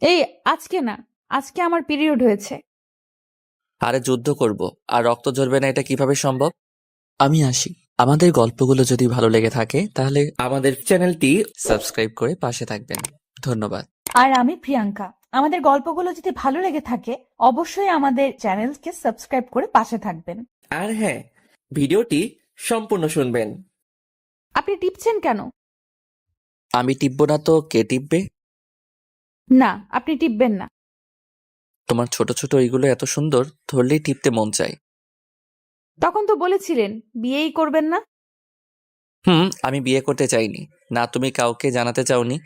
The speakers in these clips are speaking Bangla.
এই আজকে না, আজকে আমার পিরিয়ড হয়েছে। আরে যুদ্ধ করব আর রক্ত ঝরবে না, এটা কিভাবে সম্ভব? আমি আসি। আমাদের গল্পগুলো যদি ভালো লেগে থাকে তাহলে আমাদের চ্যানেলটি সাবস্ক্রাইব করে পাশে থাকবেন। ধন্যবাদ। আর আমি প্রিয়াঙ্কা। আমাদের গল্পগুলো যদি ভালো লেগে থাকে অবশ্যই আমাদের চ্যানেলকে সাবস্ক্রাইব করে পাশে থাকবেন। আর হ্যাঁ, ভিডিওটি সম্পূর্ণ শুনবেন। আপনি টিপছেন কেন? আমি টিপবো না তো কে টিপবে? না, আপনি টিপবেন না। তোমার ছোট ছোট ওইগুলো এত সুন্দর, ধরলেই টিপতে মন চায়। তখন তো বলেছিলেন বিয়েই করবেন না। আমি বিয়ে করতে চাইনি। না তুমি কাউকে জানাতে চাওনি।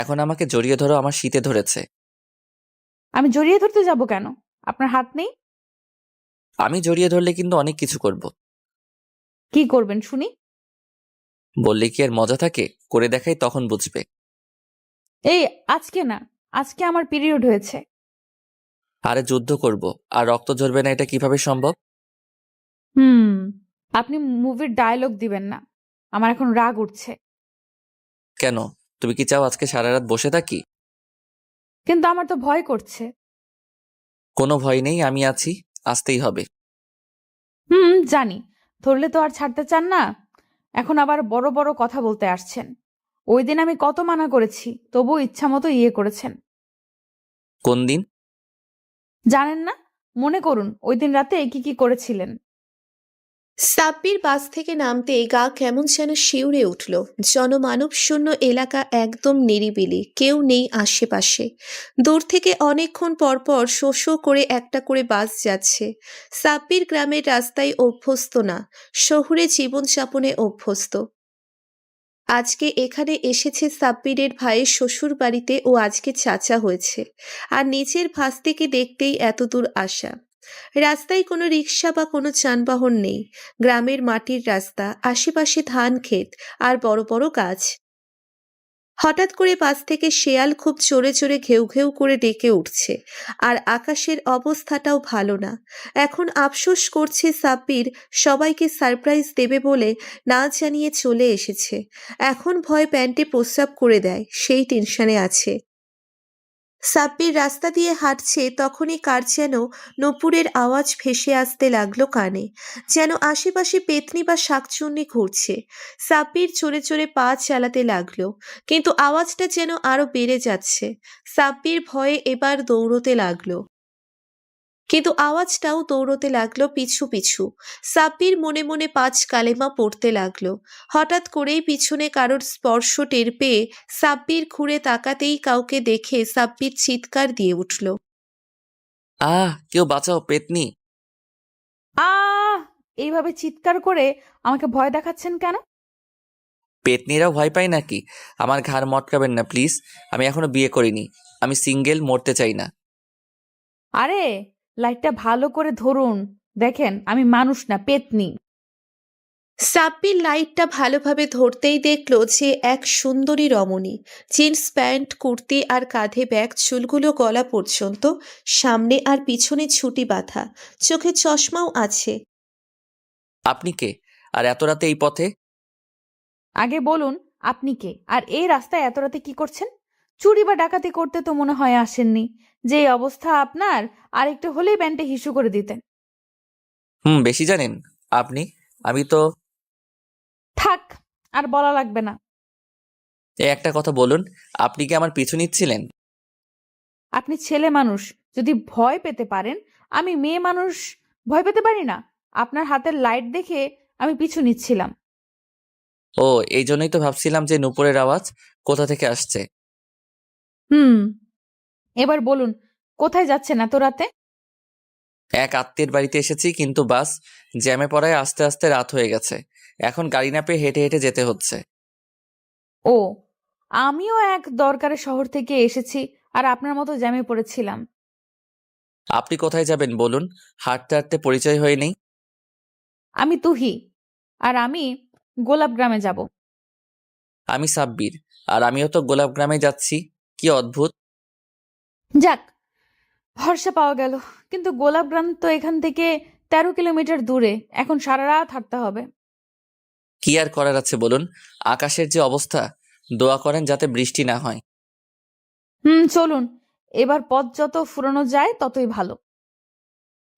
এখন আমাকে জড়িয়ে ধরো, আমার শীতে ধরেছে। আমি জড়িয়ে ধরতে যাব কেন? আপনার হাত নেই? আমি জড়িয়ে ধরলে কিন্তু অনেক কিছু করব। কি করবেন শুনি? বললে কি আর মজা থাকে? করে দেখাই, তখন বুঝবে। এই আজকে না, আজকে আমার পিরিয়ড হয়েছে। আরে যুদ্ধ করব আর রক্ত ঝরবে না, এটা কিভাবে সম্ভব? হুম আপনি মুভির ডায়লগ দিবেন না। আমার এখন রাগ উঠছে। কেন? তুমি কি চাও আজকে সারা রাত বসে থাকি? কিন্তু আমার তো ভয় করছে। কোনো ভয় নেই, আমি আছি। আসতেই হবে। জানি। ধরলে তো আর ছাড়তে চান না। এখন আবার বড় বড় কথা বলতে আসছেন। ওই দিন আমি কত মানা করেছি, তবুও ইচ্ছা মতো ইয়ে করেছেন। কোন দিন? জানেন না? মনে করুন ওই দিন রাতে কি কি করেছিলেন। সাব্বির বাস থেকে নামতেই গা কেমন যেন শিউরে উঠল। জনমানব শূন্য এলাকা, একদম নিরিবিলি, কেউ নেই আশেপাশে। দূর থেকে অনেকক্ষণ পর পর শো শো করে একটা করে বাস যাচ্ছে। সাব্বির গ্রামের রাস্তায় অভ্যস্ত না, শহুরে জীবনযাপনে অভ্যস্ত। আজকে এখানে এসেছে সাব্বিরের ভাইয়ের শ্বশুর বাড়িতে, ও আজকে চাচা হয়েছে। আর নিজের ভাস্তিকে দেখতেই এতদূর আসা। রাস্তায় কোনো রিক্সা বা কোনো যানবাহন নেই। গ্রামের মাটির রাস্তা, আশেপাশে ধান ক্ষেত আর বড় বড় গাছ। হঠাৎ করে পাশ থেকে শেয়াল খুব জোরে জোরে ঘেউ ঘেউ করে ডেকে উঠছে। আর আকাশের অবস্থাটাও ভালো না। এখন আফসোস করছে সাব্বির, সবাইকে সারপ্রাইজ দেবে বলে না জানিয়ে চলে এসেছে। এখন ভয় প্যান্টে প্রস্রাব করে দেয়, সেই টেনশনে আছে। সাব্বির রাস্তা দিয়ে হাঁটছে, তখনই কার যেন নূপুরের আওয়াজ ভেসে আসতে লাগলো কানে। যেন আশেপাশে পেতনি বা শাকচুন্নি ঘুরছে। সাব্বির চড়ে চড়ে পা চালাতে লাগলো, কিন্তু আওয়াজটা যেন আরো বেড়ে যাচ্ছে। সাব্বির ভয়ে এবার দৌড়তে লাগলো, কিন্তু আওয়াজটাও দৌড়তে লাগলো পিছু পিছু। সাব্বির মনে মনে 5 কালেমা পড়তে লাগলো। হঠাৎ করেই পিছনে কারোর স্পর্শ টের পেয়ে সাব্বির ঘুরে তাকাতেই কাউকে দেখে সাব্বির চিৎকার দিয়ে উঠল। কেউ বাঁচাও, পেতনি! আহ এইভাবে চিৎকার করে আমাকে ভয় দেখাচ্ছেন কেন? পেতনিরাও ভয় পায় নাকি? আমার ঘাড় মটকাবেন না প্লিজ। আমি এখনো বিয়ে করিনি। আমি সিঙ্গেল, মরতে চাই না। আরে, লাইটটা ভালো করে ধরুন। দেখেন আমি মানুষ না, পেতনি। সাব্বির লাইটটা ভালোভাবে ধরতেই দেখলো যে এক সুন্দরী রমণী। জিন্স প্যান্ট, কুর্তি আর কাঁধে ব্যাগ, চুলগুলো গলা পর্যন্ত, সামনে আর পিছনে ছুটি বাঁধা, চোখে চশমাও আছে। আপনি কে? আর এত রাতে এই পথে? আগে বলুন, আপনি কে? আর এই রাস্তায় এত রাতে কি করছেন? চুরি বা ডাকাতি করতে তো মনে হয় আসেননি। যে এই অবস্থা আপনার, আর একটু হলেই ব্যান্ডে হিসু করে দিতেন। বেশি জানেন আপনি। আমি তো... থাক, আর বলা লাগবে না। একটা কথা বলুন, আপনি কি আমার পিছু নিচ্ছিলেন? আপনি ছেলে মানুষ, যদি ভয় পেতে পারেন। আমি মেয়ে মানুষ, ভয় পেতে পারি না? আপনার হাতের লাইট দেখে আমি পিছু নিচ্ছিলাম। ও, এই জন্যই তো ভাবছিলাম যে নুপুরের আওয়াজ কোথা থেকে আসছে। হুম এবার বলুন, কোথায় যাচ্ছেন এত রাতে? এক আত্মীয়ের বাড়িতে এসেছি, কিন্তু বাস জ্যামে পড়ায় আস্তে আস্তে রাত হয়ে গেছে। এখন গাড়ি না পেয়ে হেঁটে হেঁটে যেতে হচ্ছে। ও, আমিও এক দরকারে শহর থেকে এসেছি, আর আপনার মতো জ্যামে পড়েছিলাম। আপনি কোথায় যাবেন বলুন? হাঁটতে হাঁটতে পরিচয় হয়ে নেই। আমি তুহি, আর আমি গোলাপ গ্রামে যাব। আমি সাব্বির, আর আমিও তো গোলাপ গ্রামে যাচ্ছি। কি অদ্ভুত! যাক, ভরসা পাওয়া গেল। কিন্তু গোলাপ গ্রাম তো এখান থেকে 13 কিলোমিটার দূরে। এখন সারা রাত হাঁটতে হবে। কি আর করার আছে বলুন? আকাশের যে অবস্থা, দোয়া করেন যাতে বৃষ্টি না হয়। চলুন। এবার পথ যত ফুরানো যায় ততই ভালো।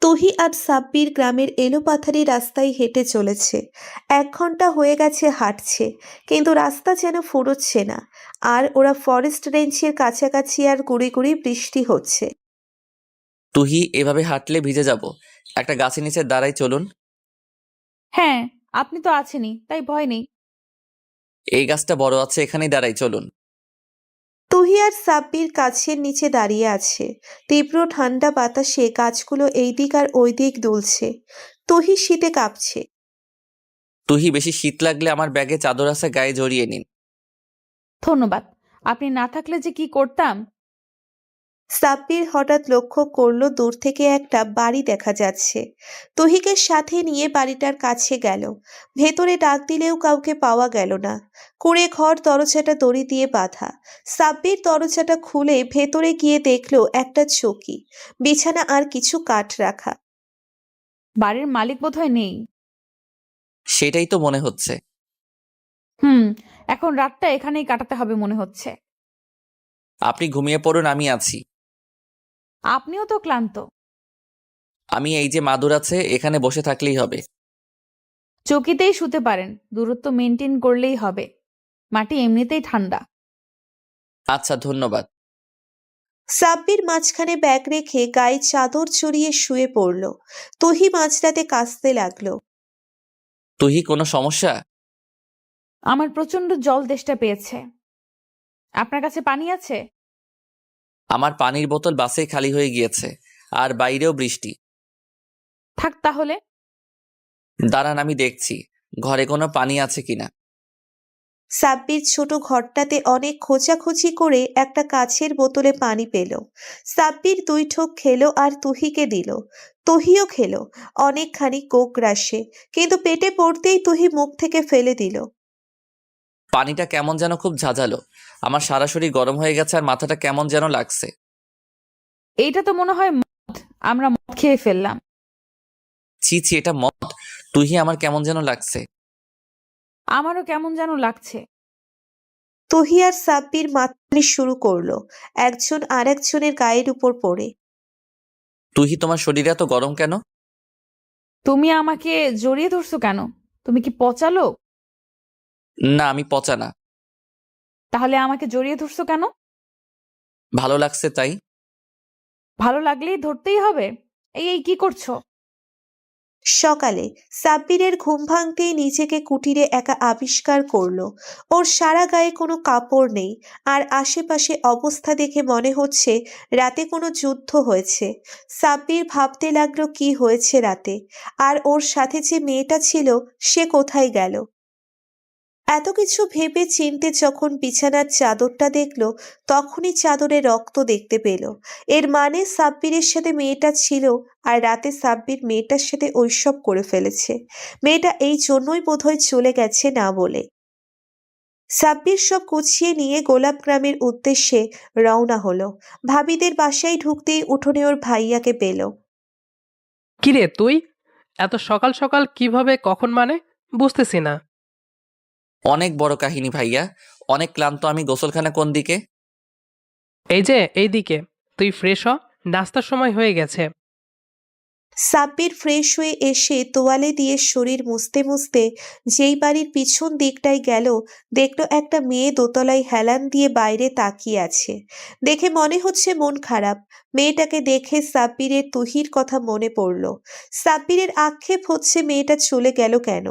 তুহি আর সাব্বির গ্রামের এলোপাথারি রাস্তায় হেঁটে চলেছে। 1 ঘন্টা হয়ে গেছে হাঁটছে, কিন্তু রাস্তা যেন ফুরোচ্ছে না। আর ওরা ফরেস্ট রেঞ্জের কাছাকাছি আর গুড়ি গুড়ি বৃষ্টি হচ্ছে। তুহি, এভাবে হাঁটলে ভিজে যাব। একটা গাছের নিচে দাঁড়াই, চলুন। হ্যাঁ, আপনি তো আছেনই, তাই ভয় নেই। এই গাছটা বড় আছে, এখানেই দাঁড়াই, চলুন। তুহি আর সাব্বির গাছের নিচে দাঁড়িয়ে আছে। তীব্র ঠান্ডা বাতাসে গাছগুলো এইদিক আর ওইদিক দুলছে। তুহি শীতে কাঁপছে। তুহি, বেশি শীত লাগলে আমার ব্যাগে চাদর আছে, গায়ে জড়িয়ে নিন। ধন্যবাদ। আপনি না থাকলে যে কি করতাম। সাব্বির হঠাৎ লক্ষ্য করলো দূর থেকে একটা বাড়ি দেখা যাচ্ছে। তুহিকে সাথে নিয়ে বাড়িটার কাছে গেল। ভেতরে ডাক দিলেও কাউকে পাওয়া গেল না। কুঁড়ে ঘর, দরজাটা দড়ি দিয়ে বাঁধা। সাব্বির দরজাটা খুলে ভেতরে গিয়ে দেখলো একটা চৌকি, বিছানা আর কিছু কাঠ রাখা। বাড়ির মালিক বোধহয় নেই। সেটাই তো মনে হচ্ছে। হুম, এখন রাতটা এখানেই কাটাতে হবে মনে হচ্ছে। আপনি ঘুমিয়ে পড়ুন, আমি আছি। আপনিও তো ক্লান্ত। আমি এই যে মাদুর আছে, এখানে বসে থাকলেই হবে। চৌকিতেই শুতে পারেন, দূরত্ব মেনটেন করলেই হবে। মাটি এমনিতেই ঠান্ডা। আচ্ছা, ধন্যবাদ। সাব্বির মাঝখানে ব্যাগ রেখে গায়ে চাদর জড়িয়ে শুয়ে পড়ল। তুহি মাঝরাতে কাঁদতে লাগলো। তুহি, কোনো সমস্যা? আমার প্রচন্ড জল তেষ্টা পেয়েছে। আপনার কাছে পানি আছে? আমার পানির বোতল বাসেই খালি হয়ে গিয়েছে, আর বাইরেও বৃষ্টি। থাক তাহলে। দাঁড়ান, আমি দেখছি ঘরে কোনো পানি আছে কিনা। সাব্বির ছোট ঘরটাতে অনেক খোঁজাখুঁজি করে একটা কাচের বোতলে পানি পেল। সাব্বির 2 ঢোক খেলো আর তুহিকে দিল। তুহিও খেলো অনেকখানি কোক গ্রাসে, কিন্তু পেটে পড়তেই তুহি মুখ থেকে ফেলে দিল। পানিটা কেমন যেন খুব ঝাঁঝালো। আমার সারা শরীর গরম হয়ে গেছে আর মাথাটা কেমন যেন লাগছে। এইটা তো মনে হয় মদ। আমরা মদ খেয়ে ফেললাম। ছি ছি, এটা মদ। তুহি, আমার কেমন যেন লাগছে। আমারও কেমন যেন লাগছে। তুহি আর সাব্বির মাতামাতি শুরু করলো, একজন আর একজনের গায়ের উপর পড়ে। তুহি, তোমার শরীরে এত গরম কেন? তুমি আমাকে জড়িয়ে ধরছো কেন? তুমি কি পচালো? না, আমি পচা না। তাহলে আমাকে জড়িয়ে ধরছো কেন? ভালো লাগছে তাই। ভালো লাগলেই ধরতেই হবে? এই এই কি করছো? সকালে সাব্বিরের ঘুম ভাঙতেই নিজেকে কুটিরে একা আবিষ্কার করলো। ওর সারা গায়ে কোনো কাপড় নেই, আর আশেপাশে অবস্থা দেখে মনে হচ্ছে রাতে কোনো যুদ্ধ হয়েছে। সাব্বির ভাবতে লাগলো কি হয়েছে রাতে, আর ওর সাথে যে মেয়েটা ছিল সে কোথায় গেল। এত কিছু ভেবে চিনতে যখন বিছানার চাদরটা দেখলো, তখনই চাদরে রক্ত দেখতে পেল। এর মানে সাব্বিরের সাথে মেয়েটা ছিল, আর রাতে সাব্বির মেয়েটার সাথে ঐসব করে ফেলেছে। মেয়েটা এই জন্যই বোধহয় চলে গেছে না বলে। সাব্বির সব গুছিয়ে নিয়ে গোলাপ গ্রামের উদ্দেশ্যে রওনা হলো। ভাবিদের বাসায় ঢুকতেই উঠোনে ওর ভাইয়াকে পেল। কিরে তুই এত সকাল সকাল কিভাবে কখন মানে বুঝতেছি না। অনেক বড় কাহিনী ভাইয়া। অনেক ক্লান্ত আমি। গোসলখানা কোন দিকে? এই যে এইদিকে, তুই ফ্রেশ হ, নাস্তার সময় হয়ে গেছে। সাব্বির ফ্রেশ হয়ে এসে তোয়ালে দিয়ে শরীর মুছতে মুছতে যেই বাড়ির পিছন দিকটায় গেল, দেখলো একটা মেয়ে দোতলায় হেলান দিয়ে বাইরে তাকিয়ে আছে। দেখে মনে হচ্ছে মন খারাপ। মেয়েটাকে দেখে সাব্বিরের তুহির কথা মনে পড়ল। সাব্বিরের আক্ষেপ হচ্ছে মেয়েটা চলে গেল কেন।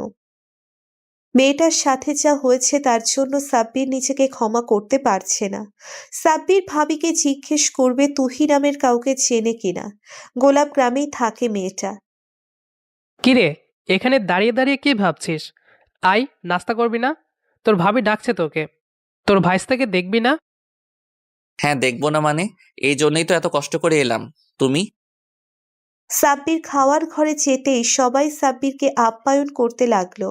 মেয়েটার সাথে যা হয়েছে তার জন্য সাব্বির নিজেকে ক্ষমা করতে পারছে না। সাব্বির ভাবিকে জিজ্ঞেস করবে তুহি নামের কাউকে চেনে কিনা। গোলাপ গ্রামেই থাকে মেয়েটা। কিরে, এখানে দাঁড়িয়ে দাঁড়িয়ে কি ভাবছিস? আয়, নাস্তা করবি না? তোর ভাবি ডাকছে তোকে। তোর ভাইস্তাকে দেখবি না? হ্যাঁ, দেখবো না মানে? এই জন্যই তো এত কষ্ট করে এলাম। তুমি? সাব্বির খাওয়ার ঘরে যেতেই সবাই সাব্বিরকে আপ্যায়ন করতে লাগলো।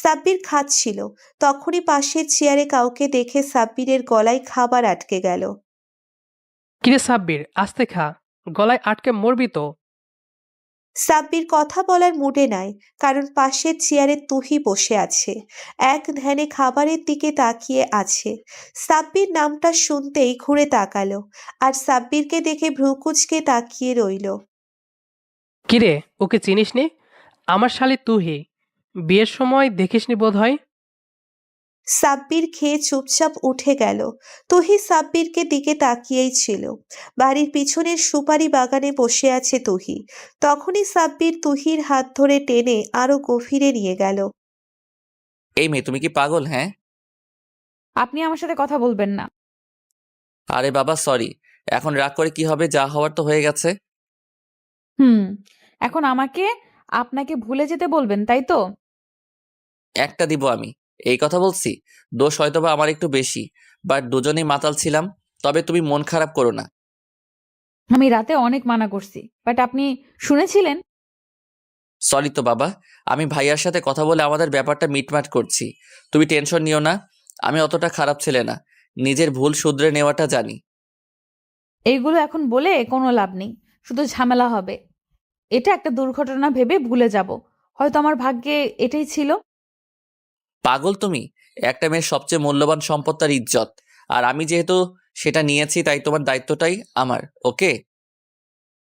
সাব্বির খাচ্ছিল, তখনই পাশের চেয়ারে কাউকে দেখে সাব্বিরের গলায় খাবার আটকে গেল। কিরে সাব্বির, আস্তে খা, গলায় আটকে মরবি তো। সাব্বির কথা বলার মুডে নাই, কারণ পাশের চেয়ারে তুহি বসে আছে, এক ধ্যানে খাবারের দিকে তাকিয়ে আছে। সাব্বির নামটা শুনতেই ঘুরে তাকালো, আর সাব্বিরকে দেখে ভ্রুকুচকে তাকিয়ে রইল। কিরে, ওকে চিনিস নি? আমার শালি তুহি। বিয়ের সময় দেখিসনি বোধ হয়। সাব্বির খেয়ে চুপচাপ উঠে গেল। তুহি সাব্বিরকে দিকে তাকিয়েই ছিল। বাড়ির পিছনের সুপারি বাগানে বসে আছে তুহি। তখনই সাব্বির তুহির হাত ধরে টেনে আরো গভীরে নিয়ে গেল। এই মেয়ে, তুমি কি পাগল? হ্যাঁ। আপনি আমার সাথে কথা বলবেন না। আরে বাবা, সরি। এখন রাগ করে কি হবে? যা হওয়ার তো হয়ে গেছে। হুম, এখন আমাকে আপনাকে ভুলে যেতে বলবেন, তাই তো? একটা দিব আমি, এই কথা বলছি। দোষ হয়তোবা আমার একটু বেশি, বাট দুজনেই মাতাল ছিলাম। তবে তুমি মন খারাপ করো না। আমি রাতে অনেক মানা করছি, বাট আপনি শুনেছিলেন। সরি তো বাবা, আমি ভাইয়ার সাথে কথা বলে আমাদের ব্যাপারটা মিটমাট করছি। তুমি টেনশন নিও না, আমি অতটা খারাপ ছেলে না। নিজের ভুল শুধরে নেওয়াটা জানি। এইগুলো এখন বলে কোনো লাভ নেই, শুধু ঝামেলা হবে। এটা একটা দুর্ঘটনা ভেবে ভুলে যাব। হয়তো আমার ভাগ্যে এটাই ছিল। পাগল তুমি? একটা মেয়ের সবচেয়ে মূল্যবান সম্পদ তার ইজ্জত। আর আমি যেহেতু সেটা নিয়েছি, তাই তোমার দায়িত্বটাই আমার। ওকে?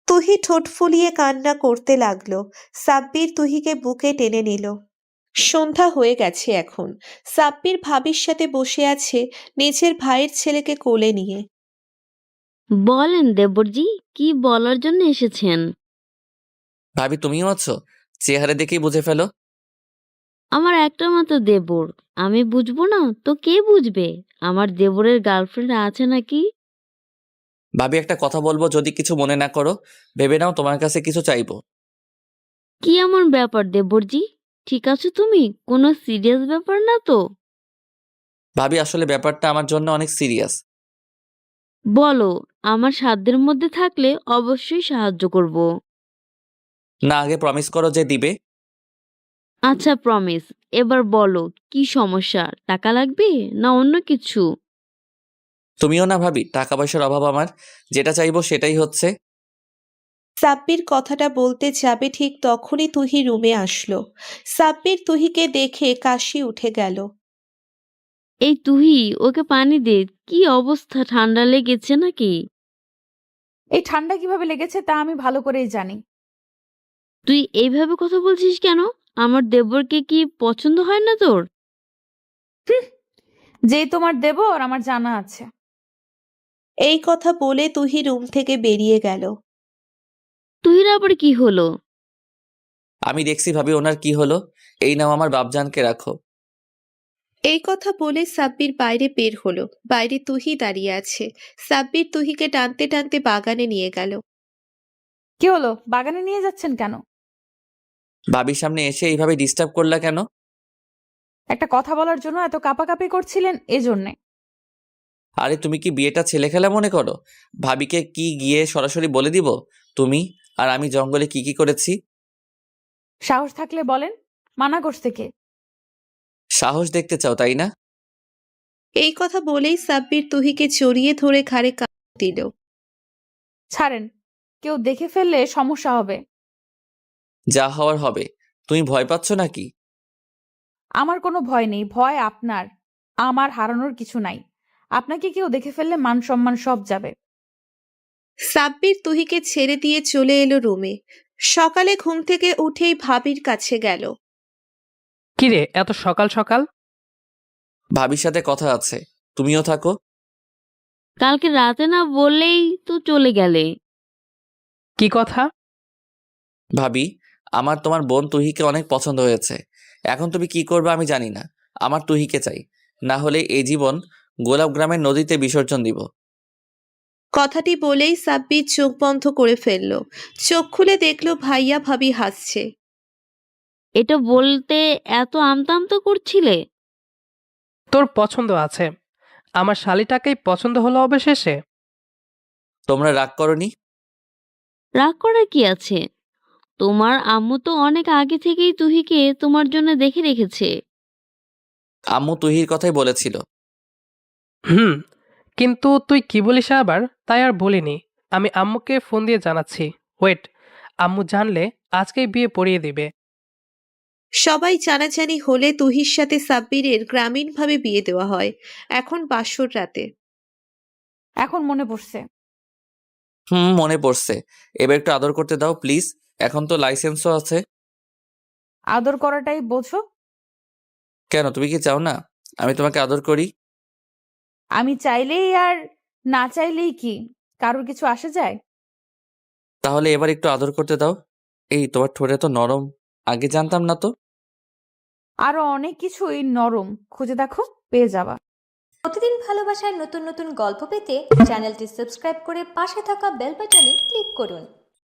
তুহি ঠোঁট ফুলিয়ে কান্না করতে লাগলো। সাব্বির তুহিকে বুকে টেনে নিল। সন্ধ্যা হয়ে গেছে এখন। সাব্বির ভাবির সাথে বসে আছে নিজের ভাইয়ের ছেলেকে কোলে নিয়ে। বলেন দেবরজি, কি বলার জন্য এসেছেন? ভাবি, তুমিও আছো? চেহারা দেখেই বুঝে ফেলো। আমার একটা মাত্র দেবর, আমি বুঝবো না তো কে বুঝবে? আমার দেবরের গার্লফ্রেন্ড আছে নাকি? ভাবি, একটা কথা বলবো, যদি কিছু মনে না করো। ভেবে নাও তোমার কাছে কিছু চাইবো। কি এমন ব্যাপার দেবরজি? ঠিক আছে তুমি? কোনো সিরিয়াস ব্যাপার না তো? ভাবি, আসলে ব্যাপারটা আমার জন্য অনেক সিরিয়াস। বলো, আমার সাধ্যের মধ্যে থাকলে অবশ্যই সাহায্য করব। না, আগে প্রমিস করো যে দিবে। আচ্ছা প্রমিস। এবার বলো, কি সমস্যা? টাকা লাগবে না অন্য কিছু? তুমিও না ভাবি, টাকা পয়সার অভাব আমার। যেটা চাইবো সেটাই হচ্ছে। সাব্বির কথাটা বলতে যাবে ঠিক তখনই তুহি রুমে আসলো। সাব্বির তুহিকে দেখে কাশি উঠে গেল। এই তুহি, ওকে পানি দে। কি অবস্থা, ঠান্ডা লেগেছে নাকি? এই ঠান্ডা কিভাবে লেগেছে তা আমি ভালো করেই জানি। তুই এইভাবে কথা বলছিস কেন? আমার দেবরকে কি পছন্দ হয় না তোর? হুঁ, যেই তোমার দেবর আমার জানা আছে। এই কথা বলে তুহি রুম থেকে বেরিয়ে গেল। তুহির আবার কি হলো? আমি দেখছি ভাবি ওনার কি হলো। এই নাও, আমার বাপজানকে রাখো। এই কথা বলে সাব্বির বাইরে বের হলো। বাইরে তুহি দাঁড়িয়ে আছে। সাব্বির তুহিকে টানতে টানতে বাগানে নিয়ে গেল। কি হলো, বাগানে নিয়ে যাচ্ছেন কেন? ভাবির সামনে এসে এইভাবে ডিস্টার্ব করলা কেন? একটা কথা বলার জন্য এত কাঁপাকাঁপি করছিলেন, এজন্যে। আরে তুমি কি বিয়েটা ছেলে খেলা মনে করো? ভাবিকে কি গিয়ে সরাসরি বলে দিব তুমি আর আমি জঙ্গলে কি কি করেছি? সাহস থাকলে বলেন, মানা করছে কে? সাহস দেখতে চাও, তাই না? এই কথা বলেই সাব্বির তুহিকে জড়িয়ে ধরে ঘাড়ে কামড় দিল। ছাড়েন, কেউ দেখে ফেললে সমস্যা হবে। যা হওয়ার হবে। তুমি ভয় পাচ্ছ নাকি? আমার কোনো ভয় নেই, ভয় আপনার। আমার হারানোর কিছু নাই। আপনাকে কেউ দেখে ফেললে মান সম্মান সব যাবে। সাব্বির তুহিকে ছেড়ে দিয়ে চলে এলো রুমে। সকালে ঘুম থেকে উঠেই ভাবির কাছে গেল। কিরে, এত সকাল সকাল? ভাবির সাথে কথা আছে, তুমিও থাকো। কালকে রাতে না বললেই তো চলে গেলে। কি কথা? ভাবি, আমার তোমার বোন তুহিকে অনেক পছন্দ হয়েছে। এখন তুমি কি করবে আমি জানি না। আমার তুহিকে চাই, না হলে এই জীবন গোলাপ গ্রামের নদীতে বিসর্জন দিব। কথাটি বলেই সাব্বির চোখ বন্ধ করে ফেলল। চোখ খুলে দেখলো ভাইয়া ভাবি হাসছে। এটা বলতে এত আমতা আমতা করছিলে? তোর পছন্দ আছে, আমার শালিটাকেই পছন্দ হলো অবশেষে। তোমরা রাগ করনি? রাগ করার কি আছে? তোমার আম্মু তো অনেক আগে থেকেই তুহিকে তোমার জন্য দেখে রেখেছে। আম্মু তুহির কথাই বলেছিল। হুম, কিন্তু তুই কি বলিস আবার? তাই আর বলিনি। আমি আম্মুকে ফোন দিয়ে জানাচ্ছি। ওয়েট, আম্মু জানলে আজকেই বিয়ে পড়িয়ে দিবে। সবাই জানাজানি হলে তুহির সাথে সাব্বিরের গ্রামীণভাবে বিয়ে দেওয়া হয়। এখন বাসর রাতে এখন মনে পড়ছে। মনে পড়ছে। এবার একটু আদর করতে দাও প্লিজ। এখন তো লাইসেন্সও আছে। আদর করাটাই বোঝো? কেন, তুমি কি চাও না আমি তোমাকে আদর করি? আমি চাইলেই আর না চাইলেই কি কারোর কিছু আসে যায়? তাহলে এবার একটু আদর করতে দাও। এই তোমার ঠোঁটে তো নরম, আগে জানতাম না তো। আরো অনেক কিছুই নরম, খুঁজে দেখো পেয়ে যাবা। প্রতিদিন ভালোবাসার নতুন নতুন গল্প পেতে চ্যানেলটি সাবস্ক্রাইব করে পাশে থাকা বেল বাটনে ক্লিক করুন।